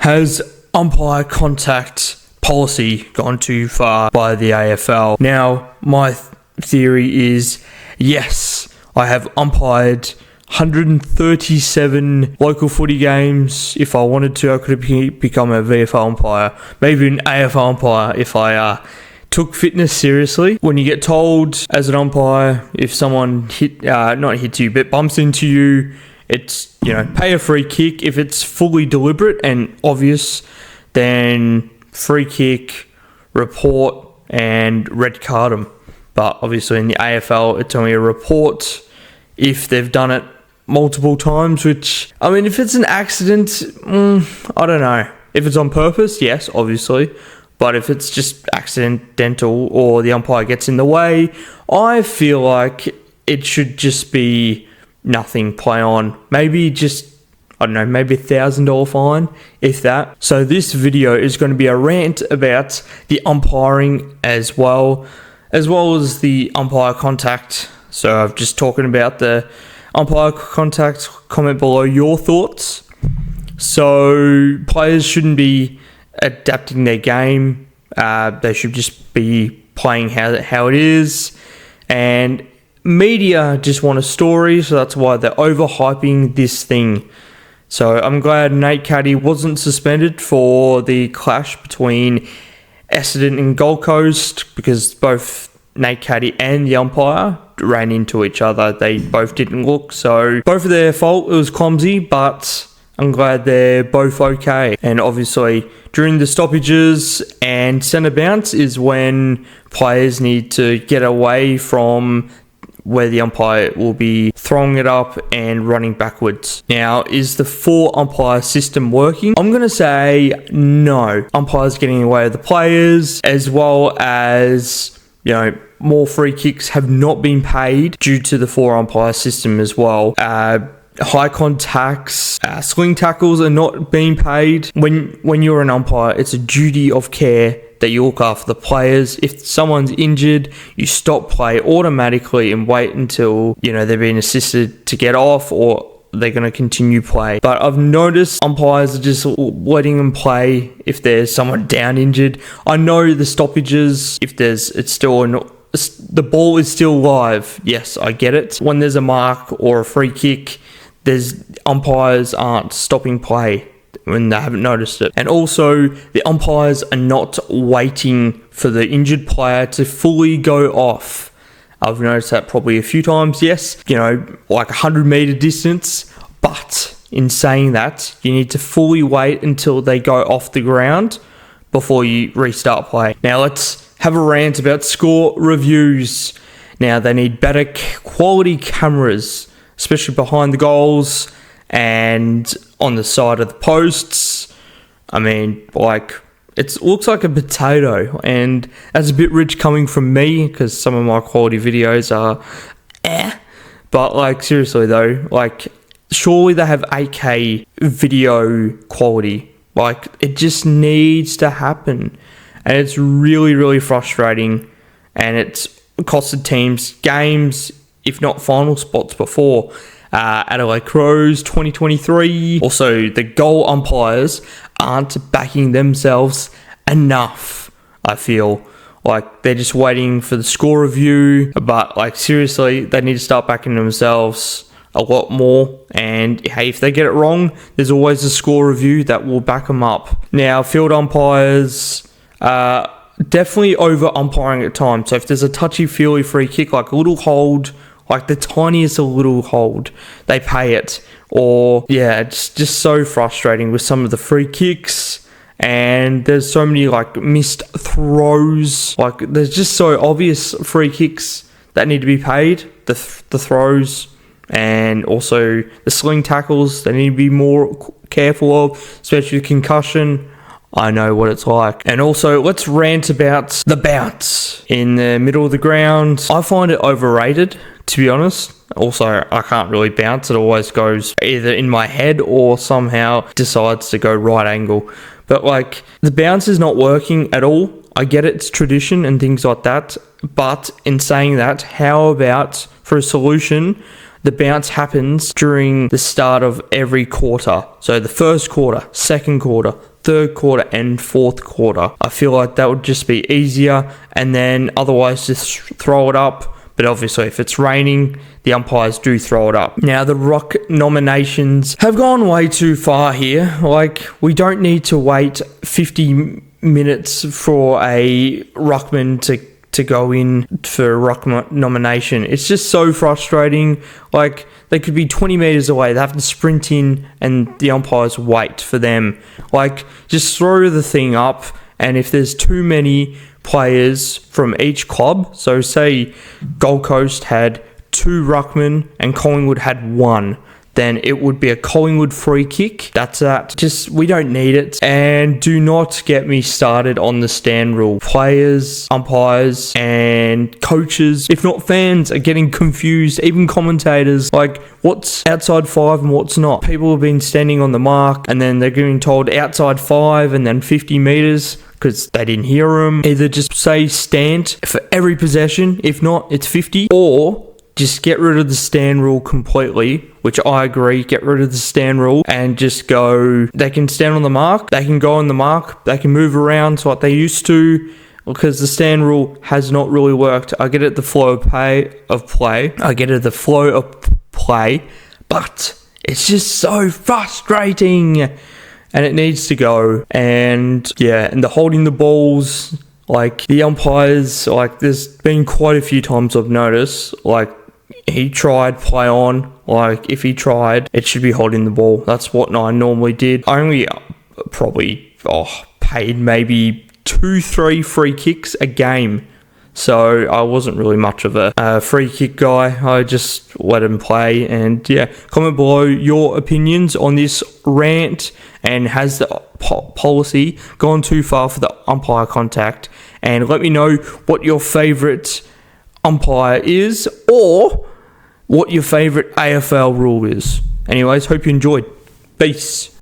Has umpire contact policy gone too far by the AFL? Now, my theory is yes. I have umpired 137 local footy games. If I wanted to, I could have become a VFL umpire, maybe an AFL umpire if I took fitness seriously. When you get told as an umpire, if someone not hits you, but bumps into you, it's, pay a free kick. If it's fully deliberate and obvious, then free kick, report, and red card them. But obviously in the AFL, it's only a report if they've done it multiple times, which, if it's an accident, I don't know. If it's on purpose, yes, obviously. But if it's just accidental or the umpire gets in the way, I feel like it should just be nothing, play on. Maybe just, maybe $1,000 fine, if that. So this video is going to be a rant about the umpiring as well as the umpire contact. So I'm just talking about the umpire contact. Comment below your thoughts. So players shouldn't be adapting their game. They should just be playing how it is. And media just want a story, so that's why they're overhyping this thing. So I'm glad Nate Caddy wasn't suspended for the clash between Essendon and Gold Coast, because both Nate Caddy and the umpire ran into each other. They both didn't look, so both of their fault. It was clumsy, but I'm glad they're both okay. And obviously during the stoppages and centre bounce is when players need to get away from where the umpire will be throwing it up and running backwards. Now, is the 4-umpire system working? I'm going to say no. Umpires getting away with the players, as well as, more free kicks have not been paid due to the 4-umpire system as well. High contacts, sling tackles are not being paid. When you're an umpire, it's a duty of care that you look after the players. If someone's injured, you stop play automatically and wait until, they're being assisted to get off, or they're going to continue play. But I've noticed umpires are just letting them play if there's someone down injured. I know the stoppages, the ball is still live. Yes, I get it. When there's a mark or a free kick, umpires aren't stopping play when they haven't noticed it. And also, the umpires are not waiting for the injured player to fully go off. I've noticed that probably a few times. Yes, like 100-meter distance, but in saying that, you need to fully wait until they go off the ground before you restart play. Now let's have a rant about score reviews. Now, they need better quality cameras, especially behind the goals and on the side of the posts. It looks like a potato, and that's a bit rich coming from me because some of my quality videos are But seriously though, surely they have 8K video quality. It just needs to happen. And it's really, really frustrating, and it's costed teams games, if not final spots before. Adelaide Crows 2023. Also, the goal umpires aren't backing themselves enough, I feel. They're just waiting for the score review, but seriously, they need to start backing themselves a lot more. And hey, if they get it wrong, there's always a score review that will back them up. Now, field umpires definitely over umpiring at times. So if there's a touchy-feely free kick, a little hold, the tiniest little hold, they pay it. Or it's just so frustrating with some of the free kicks. And there's so many missed throws. There's just so obvious free kicks that need to be paid. The throws, and also the sling tackles, they need to be more careful of, especially with concussion. I know what it's like. And also, let's rant about the bounce in the middle of the ground. I find it overrated, to be honest. Also, I can't really bounce. It always goes either in my head or somehow decides to go right angle. But the bounce is not working at all. I get it's tradition and things like that. But in saying that, how about for a solution, the bounce happens during the start of every quarter. So the first quarter, second quarter, third quarter and fourth quarter. I feel like that would just be easier, and then otherwise just throw it up. But obviously, if it's raining, the umpires do throw it up. Now, the Rock nominations have gone way too far here. Like, we don't need to wait 50 minutes for a ruckman to go in for a ruck nomination. It's just so frustrating. Like, they could be 20 meters away. They have to sprint in, and the umpires wait for them. Like, just throw the thing up, and if there's too many players from each club, so say Gold Coast had 2 ruckmen and Collingwood had 1, then it would be a Collingwood free kick. That's that. Just, we don't need it. And do not get me started on the stand rule. Players, umpires, and coaches, if not fans, are getting confused. Even commentators, like, what's outside 5 and what's not. People have been standing on the mark, and then they're getting told outside 5 and then 50 meters because they didn't hear them. Either just say stand for every possession. If not, it's 50. Or just get rid of the stand rule completely, which I agree, get rid of the stand rule and just go, they can stand on the mark, they can go on the mark, they can move around like they used to, because the stand rule has not really worked. I get it, the flow of play, but it's just so frustrating and it needs to go. And yeah, and the holding the balls, like the umpires, like there's been quite a few times I've noticed, like he tried play on, like if he tried, it should be holding the ball. That's what I normally did. I only probably paid maybe 2-3 free kicks a game, so I wasn't really much of a free kick guy. I just let him play. And yeah, comment below your opinions on this rant, and has the policy gone too far for the umpire contact? And let me know what your favourite umpire is, or what your favourite AFL rule is. Anyways, hope you enjoyed. Peace.